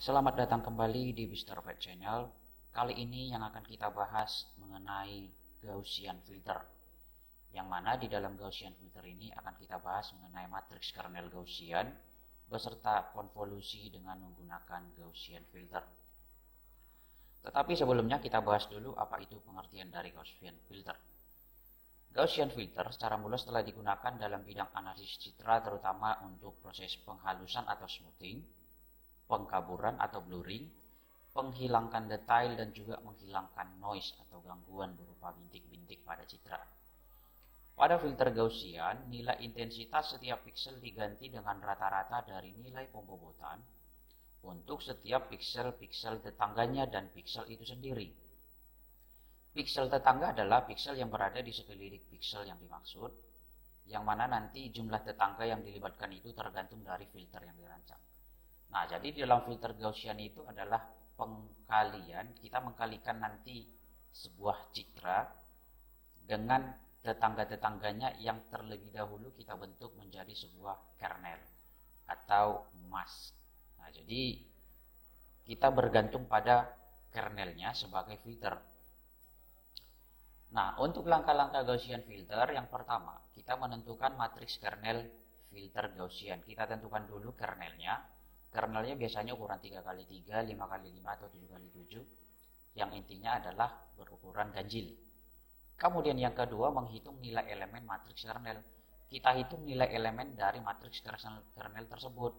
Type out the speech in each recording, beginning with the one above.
Selamat datang kembali di Mr. Pet Channel. Kali ini yang akan kita bahas mengenai Gaussian filter. Yang mana di dalam Gaussian filter ini akan kita bahas mengenai matriks kernel Gaussian beserta konvolusi dengan menggunakan Gaussian filter. Tetapi sebelumnya kita bahas dulu apa itu pengertian dari Gaussian filter. Gaussian filter secara mulus telah digunakan dalam bidang analisis citra terutama untuk proses penghalusan atau smoothing, pengkaburan atau blurring, menghilangkan detail dan juga menghilangkan noise atau gangguan berupa bintik-bintik pada citra. Pada filter Gaussian, nilai intensitas setiap piksel diganti dengan rata-rata dari nilai pembobotan untuk setiap piksel-piksel tetangganya dan piksel itu sendiri. Piksel tetangga adalah piksel yang berada di sekeliling piksel yang dimaksud, yang mana nanti jumlah tetangga yang dilibatkan itu tergantung dari filter yang dirancang. Nah, jadi di dalam filter Gaussian itu adalah pengkalian, kita mengkalikan nanti sebuah citra dengan tetangga-tetangganya yang terlebih dahulu kita bentuk menjadi sebuah kernel atau mask. Nah, jadi kita bergantung pada kernelnya sebagai filter. Nah, untuk langkah-langkah Gaussian filter, yang pertama, kita menentukan matriks kernel filter Gaussian. Kita tentukan dulu kernelnya. Kernelnya biasanya ukuran 3x3, 5x5, atau 7x7, yang intinya adalah berukuran ganjil. Kemudian yang kedua, menghitung nilai elemen matriks kernel. Kita hitung nilai elemen dari matriks kernel tersebut.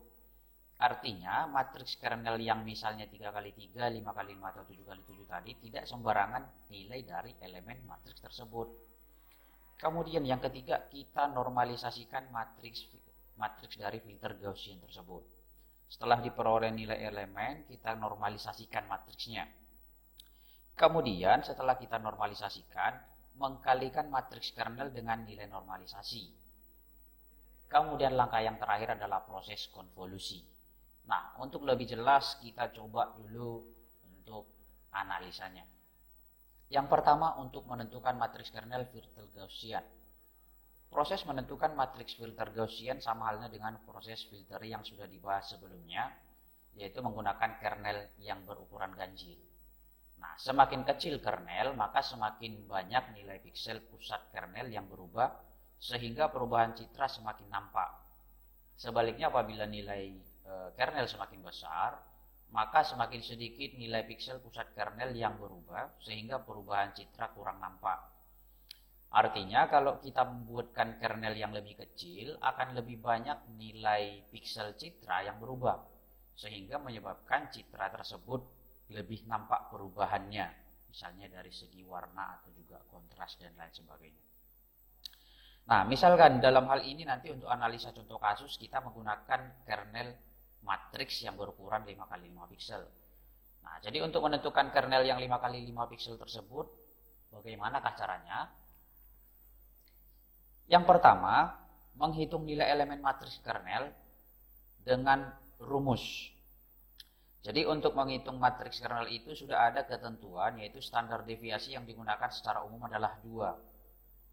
Artinya, matriks kernel yang misalnya 3x3, 5x5, atau 7x7 tadi tidak sembarangan nilai dari elemen matriks tersebut. Kemudian yang ketiga, kita normalisasikan matriks dari filter Gaussian tersebut. Setelah diperoleh nilai elemen, kita normalisasikan matriksnya. Kemudian setelah kita normalisasikan, mengkalikan matriks kernel dengan nilai normalisasi. Kemudian langkah yang terakhir adalah proses konvolusi. Nah, untuk lebih jelas kita coba dulu untuk analisanya. Yang pertama, untuk menentukan matriks kernel filter Gaussian. Proses menentukan matriks filter Gaussian sama halnya dengan proses filter yang sudah dibahas sebelumnya, yaitu menggunakan kernel yang berukuran ganjil. Nah, semakin kecil kernel, maka semakin banyak nilai piksel pusat kernel yang berubah, sehingga perubahan citra semakin nampak. Sebaliknya apabila nilai kernel semakin besar, maka semakin sedikit nilai piksel pusat kernel yang berubah, sehingga perubahan citra kurang nampak. Artinya kalau kita membuatkan kernel yang lebih kecil, akan lebih banyak nilai piksel citra yang berubah, sehingga menyebabkan citra tersebut lebih nampak perubahannya, misalnya dari segi warna atau juga kontras dan lain sebagainya. Nah, misalkan dalam hal ini nanti untuk analisa contoh kasus kita menggunakan kernel matriks yang berukuran 5x5 piksel. Nah, jadi untuk menentukan kernel yang 5x5 piksel tersebut, bagaimanakah caranya? Yang pertama, menghitung nilai elemen matriks kernel dengan rumus. Jadi untuk menghitung matriks kernel itu sudah ada ketentuan, yaitu standar deviasi yang digunakan secara umum adalah 2.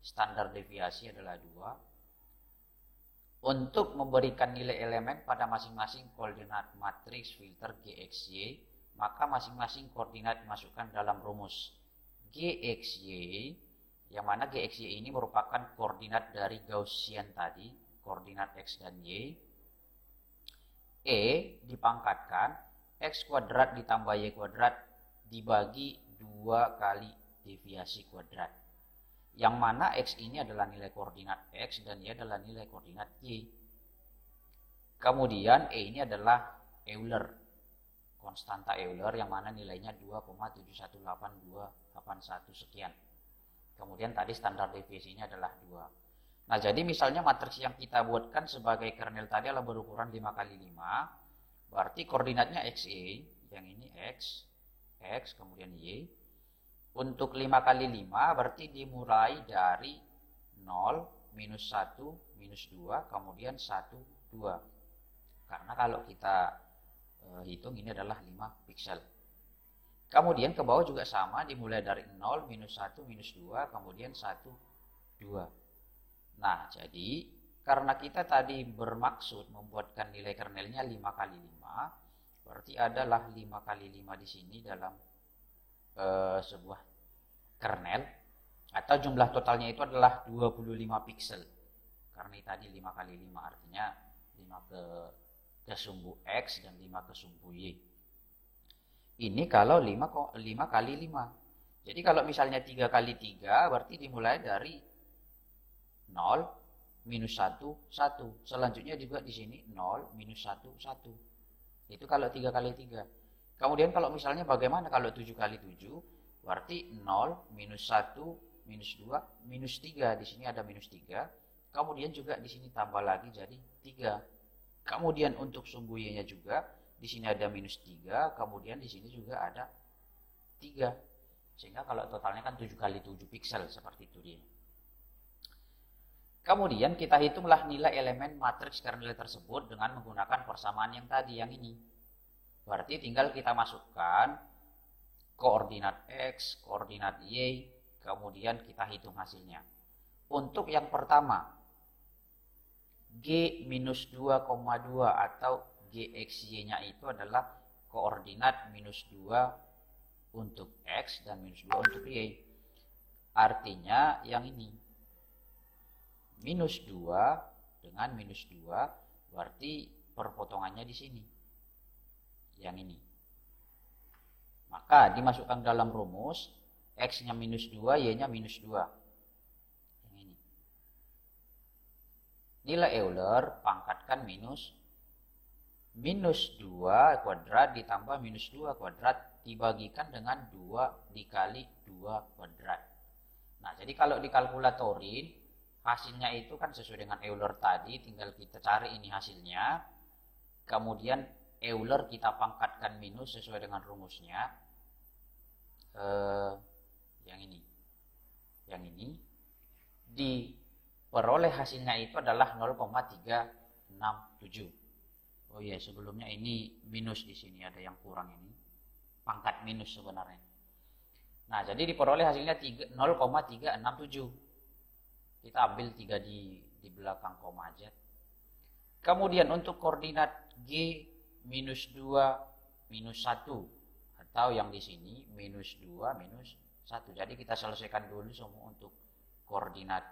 Standar deviasi adalah 2. Untuk memberikan nilai elemen pada masing-masing koordinat matriks filter GXY, maka masing-masing koordinat dimasukkan dalam rumus GXY, yang mana GXY ini merupakan koordinat dari Gaussian tadi, koordinat X dan Y. E dipangkatkan X kuadrat ditambah Y kuadrat dibagi 2 kali deviasi kuadrat. Yang mana X ini adalah nilai koordinat X dan Y adalah nilai koordinat Y. Kemudian E ini adalah Euler, konstanta Euler yang mana nilainya 2,71881 sekian. Kemudian tadi standar deviasinya adalah 2. Nah, jadi misalnya matriks yang kita buatkan sebagai kernel tadi adalah berukuran 5x5. Berarti koordinatnya XY, yang ini X, kemudian Y. Untuk 5x5 berarti dimulai dari 0, minus 1, minus 2, kemudian 1, 2. Karena kalau kita hitung ini adalah 5 piksel. Kemudian ke bawah juga sama, dimulai dari 0, minus 1, minus 2, kemudian 1, 2. Nah, jadi karena kita tadi bermaksud membuatkan nilai kernelnya 5x5, Berarti adalah 5 kali 5 di sini dalam sebuah kernel, atau jumlah totalnya itu adalah 25 piksel. Karena tadi 5 kali 5 artinya 5 ke sumbu X dan 5 ke sumbu Y. Ini kalau 5 kali 5. Jadi kalau misalnya 3 kali 3 berarti dimulai dari 0, minus 1, 1. Selanjutnya juga di sini 0, minus 1, 1. Itu kalau 3 kali 3. Kemudian kalau misalnya bagaimana kalau 7 kali 7? Berarti 0, minus 1, minus 2, minus 3. Di sini ada minus 3. Kemudian juga di sini tambah lagi jadi 3. Kemudian untuk sumbu Y-nya juga di sini ada minus 3, kemudian di sini juga ada 3. Sehingga kalau totalnya kan 7 kali 7 piksel seperti itu dia. Kemudian kita hitunglah nilai elemen matriks kernel tersebut dengan menggunakan persamaan yang tadi, yang ini. Berarti tinggal kita masukkan koordinat X, koordinat Y, kemudian kita hitung hasilnya. Untuk yang pertama, G minus 2,2 atau GXY-nya itu adalah koordinat minus 2 untuk X dan minus 2 untuk Y. Artinya yang ini. Minus 2 dengan minus 2 berarti perpotongannya di sini. Yang ini. Maka dimasukkan dalam rumus, X-nya minus 2, Y-nya minus 2. Yang ini. Nilai Euler pangkatkan minus 2 kuadrat ditambah minus 2 kuadrat dibagikan dengan 2 dikali 2 kuadrat. Nah, jadi kalau dikalkulatorin, hasilnya itu kan sesuai dengan Euler tadi, tinggal kita cari ini hasilnya. Kemudian Euler kita pangkatkan minus sesuai dengan rumusnya. Yang ini. Yang ini. Diperoleh hasilnya itu adalah 0,367. Oh iya, sebelumnya ini minus di sini, ada yang kurang ini. Pangkat minus sebenarnya. Nah, jadi diperoleh hasilnya 0,367. Kita ambil 3 di belakang koma aja. Kemudian untuk koordinat G minus 2 minus 1 atau yang di sini minus 2 minus 1. Jadi kita selesaikan dulu semua untuk koordinat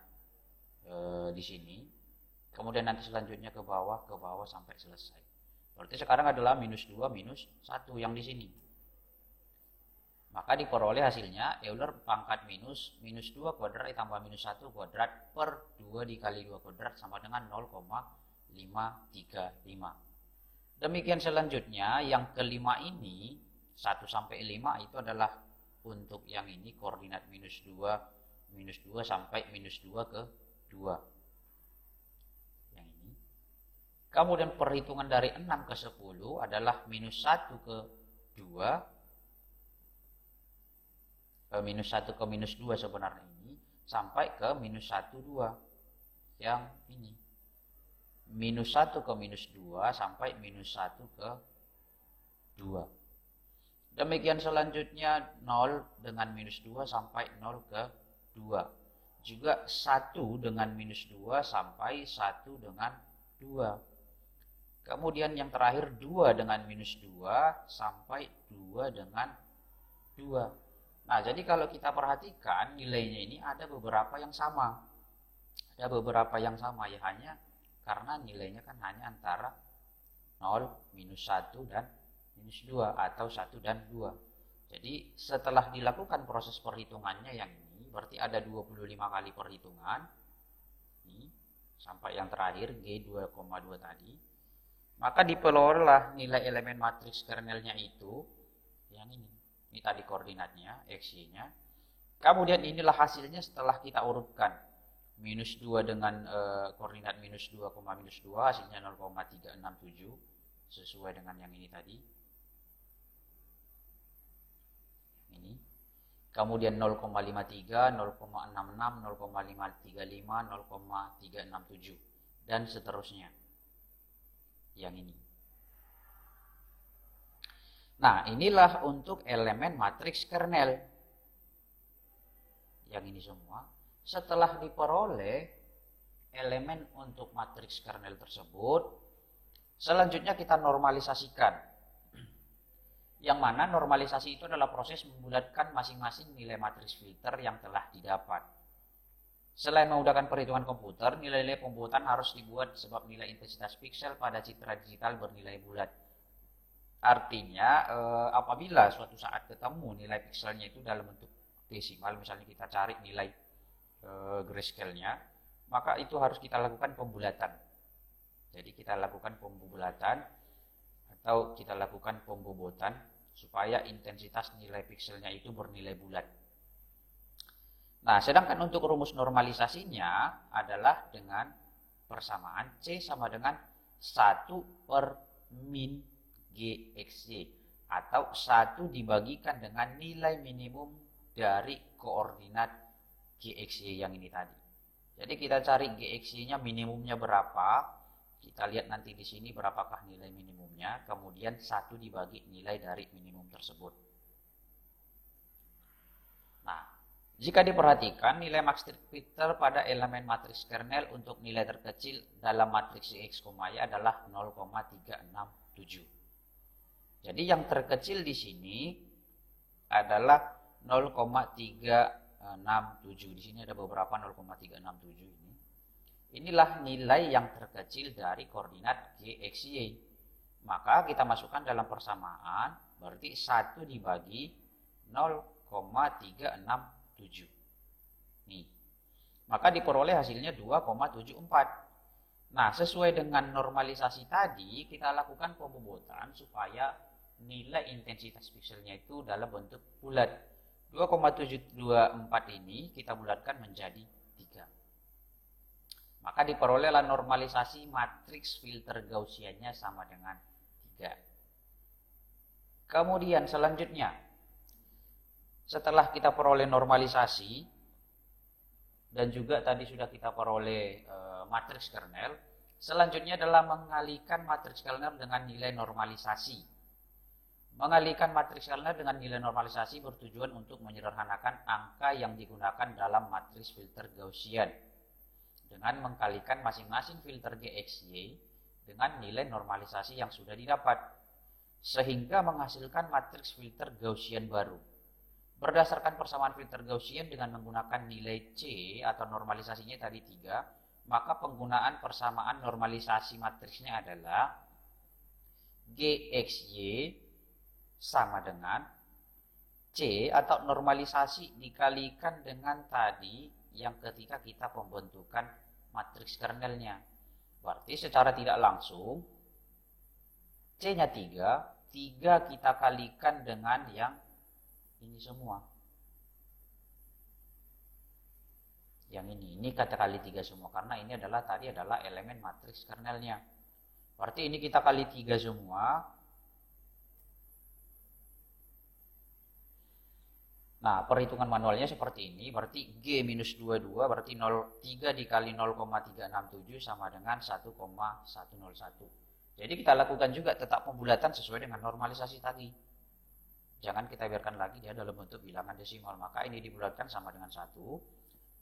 di sini. Kemudian nanti selanjutnya ke bawah sampai selesai. Berarti sekarang adalah minus 2 minus 1 yang di sini. Maka diperoleh hasilnya Euler pangkat minus 2 kuadrat ditambah minus 1 kuadrat per 2 dikali 2 kuadrat sama dengan 0,535. Demikian selanjutnya yang kelima ini 1 sampai 5 itu adalah untuk yang ini koordinat minus 2 sampai minus 2 ke 2. Kemudian perhitungan dari 6 ke 10 adalah minus 1 ke 2, minus 1 ke minus 2 sebenarnya ini, sampai ke minus 1, 2. Yang ini. Minus 1 ke minus 2 sampai minus 1 ke 2. Demikian selanjutnya 0 dengan minus 2 sampai 0 ke 2. Juga 1 dengan minus 2 sampai 1 dengan 2. Kemudian yang terakhir 2 dengan minus 2 sampai 2 dengan 2. Nah, jadi kalau kita perhatikan nilainya ini ada beberapa yang sama. Ada beberapa yang sama ya, hanya karena nilainya kan hanya antara 0, minus 1 dan minus 2 atau 1 dan 2. Jadi setelah dilakukan proses perhitungannya yang ini, berarti ada 25 kali perhitungan. Ini sampai yang terakhir G 2,2 tadi. Maka diperolehlah nilai elemen matriks kernelnya itu yang ini. Ini tadi koordinatnya, X-Y-nya. Kemudian inilah hasilnya setelah kita urutkan. Minus 2 dengan koordinat minus 2, minus 2 hasilnya 0,367 sesuai dengan yang ini tadi. Ini. Kemudian 0,53, 0,66, 0,535, 0,367 dan seterusnya. Yang ini. Nah, inilah untuk elemen matriks kernel. Yang ini semua. Setelah diperoleh elemen untuk matriks kernel tersebut, selanjutnya kita normalisasikan. Yang mana normalisasi itu adalah proses membulatkan masing-masing nilai matriks filter yang telah didapat. Selain memudahkan perhitungan komputer, nilai-nilai pembuatan harus dibuat sebab nilai intensitas piksel pada citra digital bernilai bulat. Artinya apabila suatu saat ketemu nilai pikselnya itu dalam bentuk desimal, misalnya kita cari nilai grayscale-nya, maka itu harus kita lakukan pembulatan. Jadi kita lakukan pembulatan atau kita lakukan pembobotan supaya intensitas nilai pikselnya itu bernilai bulat. Nah, sedangkan untuk rumus normalisasinya adalah dengan persamaan C sama dengan 1 per min GXY atau 1 dibagikan dengan nilai minimum dari koordinat GXY yang ini tadi. Jadi kita cari GXY-nya minimumnya berapa. Kita lihat nanti di sini berapakah nilai minimumnya, kemudian 1 dibagi nilai dari minimum tersebut. Nah, jika diperhatikan nilai matriks filter pada elemen matriks kernel untuk nilai terkecil dalam matriks X, Y adalah 0,367. Jadi yang terkecil di sini adalah 0,367. Di sini ada beberapa 0,367 ini. Inilah nilai yang terkecil dari koordinat GXY. Maka kita masukkan dalam persamaan, berarti 1 dibagi 0,367. Nih. Maka diperoleh hasilnya 2,74. Nah, sesuai dengan normalisasi tadi, kita lakukan pembobotan supaya nilai intensitas pikselnya itu dalam bentuk bulat. 2,724 ini kita bulatkan menjadi 3. Maka diperolehlah normalisasi matriks filter Gaussiannya sama dengan 3. Kemudian selanjutnya, setelah kita peroleh normalisasi dan juga tadi sudah kita peroleh matriks kernel, selanjutnya adalah mengalihkan matriks kernel dengan nilai normalisasi. Mengalihkan matriks kernel dengan nilai normalisasi bertujuan untuk menyederhanakan angka yang digunakan dalam matriks filter Gaussian dengan mengkalikan masing-masing filter GXY dengan nilai normalisasi yang sudah didapat, sehingga menghasilkan matriks filter Gaussian baru. Berdasarkan persamaan filter Gaussian dengan menggunakan nilai C atau normalisasinya tadi 3, maka penggunaan persamaan normalisasi matriksnya adalah GXY sama dengan C atau normalisasi dikalikan dengan tadi yang ketika kita pembentukan matriks kernelnya. Berarti secara tidak langsung C-nya 3 kita kalikan dengan yang ini semua. Yang ini kata kali 3 semua karena ini adalah tadi adalah elemen matriks kernelnya. Berarti ini kita kali 3 semua. Nah, perhitungan manualnya seperti ini, berarti G minus 22, berarti 3 dikali 0,367 sama dengan 1,101. Jadi kita lakukan juga tetap pembulatan sesuai dengan normalisasi tadi. Jangan kita biarkan lagi dia dalam bentuk bilangan desimal, maka ini dibulatkan sama dengan 1.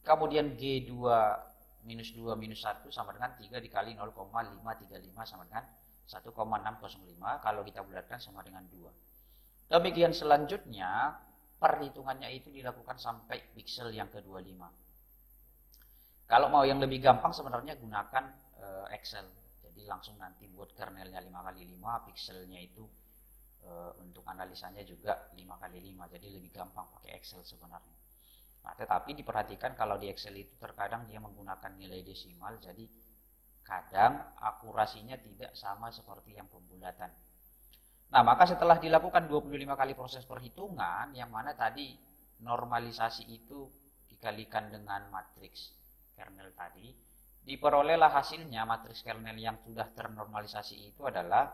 Kemudian G2 minus 2 minus 1 sama dengan 3 dikali 0,535 sama dengan 1,605, kalau kita bulatkan sama dengan 2. Demikian selanjutnya, perhitungannya itu dilakukan sampai piksel yang ke-25. Kalau mau yang lebih gampang sebenarnya gunakan Excel. Jadi langsung nanti buat kernelnya 5x5, pikselnya itu untuk analisanya juga 5x5. Jadi lebih gampang pakai Excel sebenarnya. Nah, tetapi diperhatikan kalau di Excel itu terkadang dia menggunakan nilai desimal, jadi kadang akurasinya tidak sama seperti yang pembulatan. Nah, maka setelah dilakukan 25 kali proses perhitungan, yang mana tadi normalisasi itu dikalikan dengan matriks kernel tadi, diperolehlah hasilnya matriks kernel yang sudah ternormalisasi itu adalah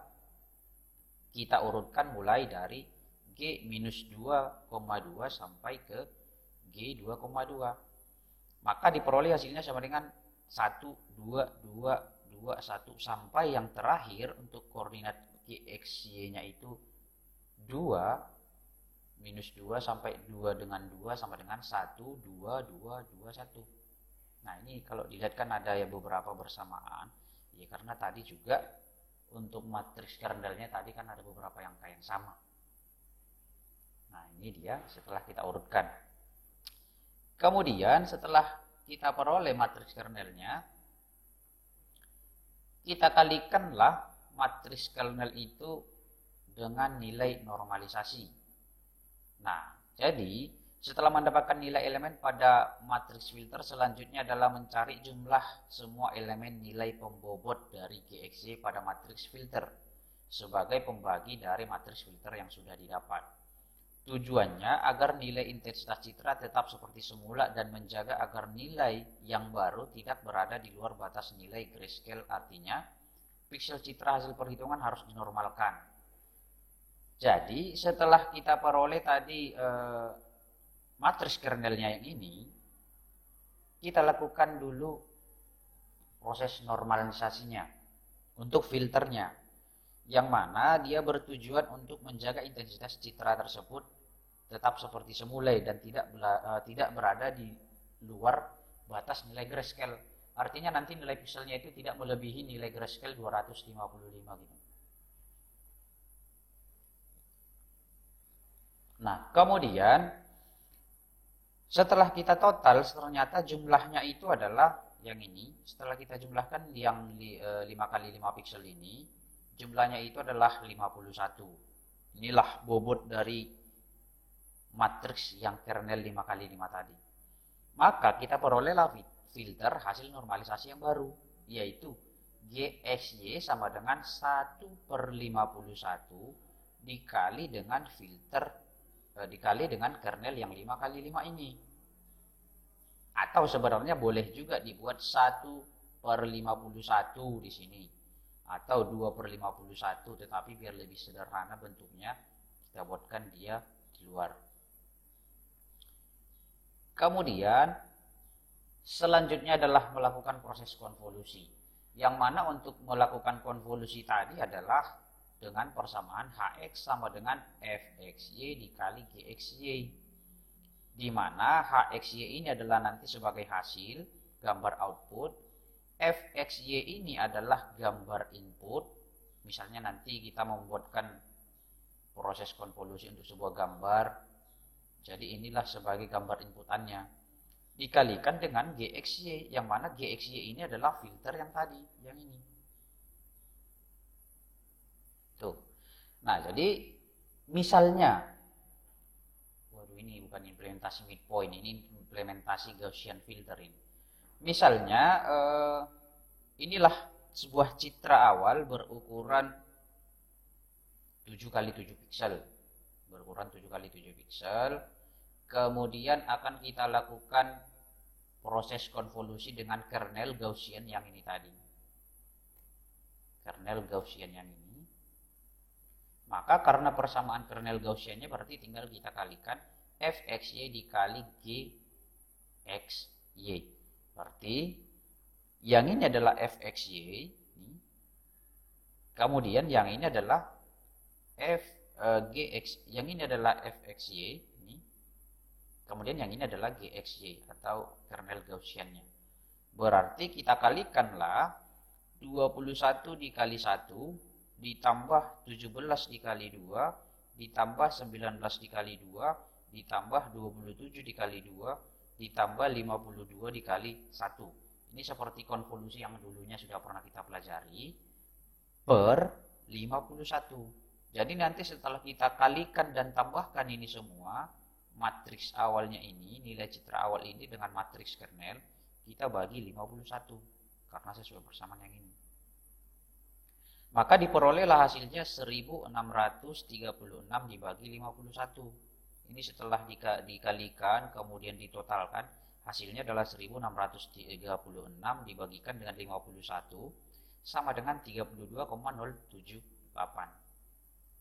kita urutkan mulai dari G minus 2,2 sampai ke G 2,2. Maka diperoleh hasilnya sama dengan 1, 2, 2, 2, 1 sampai yang terakhir untuk koordinat GXY-nya itu 2 minus 2 sampai 2 dengan 2 sama dengan 1, 2, 2, 2, 1. Nah, ini kalau dilihat kan ada ya beberapa bersamaan. Ya karena tadi juga untuk matriks kernelnya tadi kan ada beberapa angka yang sama. Ini dia setelah kita urutkan. Kemudian setelah kita peroleh matriks kernelnya, kita kalikanlah matriks kernel itu dengan nilai normalisasi. Nah, jadi setelah mendapatkan nilai elemen pada matriks filter, selanjutnya adalah mencari jumlah semua elemen nilai pembobot dari GXY pada matriks filter sebagai pembagi dari matriks filter yang sudah didapat. Tujuannya agar nilai intensitas citra tetap seperti semula dan menjaga agar nilai yang baru tidak berada di luar batas nilai grayscale, artinya piksel citra hasil perhitungan harus dinormalkan. Jadi setelah kita peroleh tadi matriks kernelnya yang ini, kita lakukan dulu proses normalisasinya untuk filternya, yang mana dia bertujuan untuk menjaga intensitas citra tersebut tetap seperti semula dan tidak berada di luar batas nilai grayscale. Artinya nanti nilai pikselnya itu tidak melebihi nilai grayscale 255 gitu. Nah, kemudian setelah kita total, ternyata jumlahnya itu adalah yang ini. Setelah kita jumlahkan yang 5x5 piksel ini, jumlahnya itu adalah 51. Inilah bobot dari matriks yang kernel 5x5 tadi. Maka kita perolehlah filter hasil normalisasi yang baru, yaitu GXY sama dengan 1/51 dikali dengan filter dikali dengan kernel yang 5x5 ini. Atau sebenarnya boleh juga dibuat 1/51 di sini, atau 2/51, tetapi biar lebih sederhana bentuknya, kita buatkan dia di luar. Kemudian selanjutnya adalah melakukan proses konvolusi, yang mana untuk melakukan konvolusi tadi adalah dengan persamaan Hx sama dengan Fxy dikali Gxy, di mana Hxy ini adalah nanti sebagai hasil gambar output, Fxy ini adalah gambar input. Misalnya nanti kita membuatkan proses konvolusi untuk sebuah gambar, jadi inilah sebagai gambar inputannya, dikalikan dengan Gxy, yang mana Gxy ini adalah filter yang tadi, yang ini. Tuh. Nah, jadi misalnya, waduh ini bukan implementasi midpoint, ini implementasi Gaussian filter ini. Misalnya inilah sebuah citra awal berukuran 7x7 piksel. Berukuran 7x7 piksel. Kemudian akan kita lakukan proses konvolusi dengan kernel Gaussian yang ini tadi. Kernel Gaussian yang ini. Maka karena persamaan kernel Gaussiannya berarti tinggal kita kalikan Fxy dikali Gxy. Berarti yang ini adalah Fxy, kemudian yang ini adalah Gx, yang ini adalah Fxy, kemudian yang ini adalah Gxy atau kernel Gaussiannya. Berarti kita kalikanlah 21 dikali 1 ditambah 17 dikali 2 ditambah 19 dikali 2 ditambah 27 dikali 2 ditambah 52 dikali 1. Ini seperti konvolusi yang dulunya sudah pernah kita pelajari, per 51. Jadi nanti setelah kita kalikan dan tambahkan ini semua, matriks awalnya ini, nilai citra awal ini dengan matriks kernel, kita bagi 51 karena sesuai persamaan yang ini. Maka diperolehlah hasilnya 1636 dibagi 51. Ini setelah dikalikan kemudian ditotalkan, hasilnya adalah 1636 dibagikan dengan 51 sama dengan 32,078.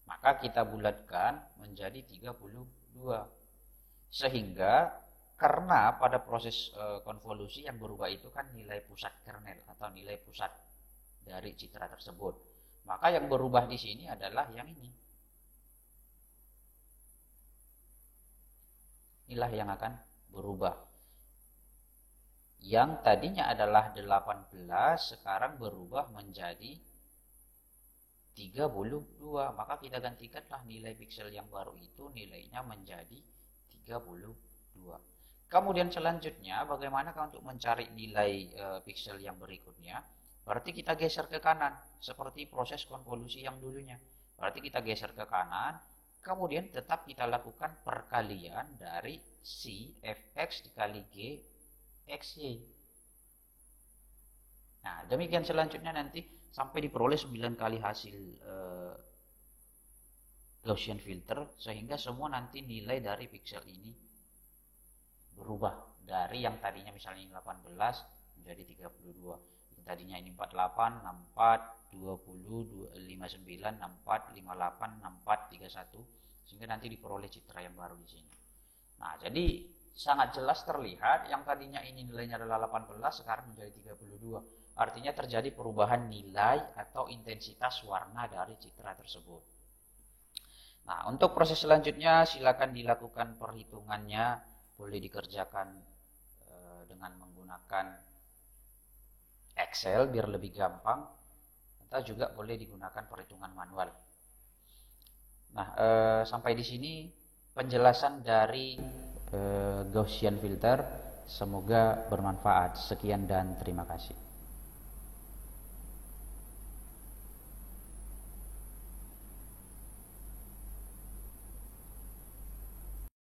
Maka kita bulatkan menjadi 32. Sehingga karena pada proses konvolusi yang berubah itu kan nilai pusat kernel atau nilai pusat dari citra tersebut. Maka yang berubah di sini adalah yang ini. Inilah yang akan berubah. Yang tadinya adalah 18 sekarang berubah menjadi 32. Maka kita gantikanlah nilai piksel yang baru itu nilainya menjadi 32. Kemudian selanjutnya bagaimana untuk mencari nilai piksel yang berikutnya? Berarti kita geser ke kanan seperti proses konvolusi yang dulunya. Berarti kita geser ke kanan, kemudian tetap kita lakukan perkalian dari si fx dikali g xy. Nah, demikian selanjutnya nanti sampai diperoleh 9 kali hasil Gaussian filter, sehingga semua nanti nilai dari piksel ini berubah dari yang tadinya misalnya 18 menjadi 32. Yang tadinya ini 48, 64, 20, 59, 64, 58, 64, 31, sehingga nanti diperoleh citra yang baru di sini. Nah, jadi sangat jelas terlihat yang tadinya ini nilainya adalah 18 sekarang menjadi 32. Artinya terjadi perubahan nilai atau intensitas warna dari citra tersebut. Nah, untuk proses selanjutnya silakan dilakukan perhitungannya, boleh dikerjakan dengan menggunakan Excel biar lebih gampang, atau juga boleh digunakan perhitungan manual. Nah, sampai di sini penjelasan dari Gaussian filter. Semoga bermanfaat. Sekian dan terima kasih.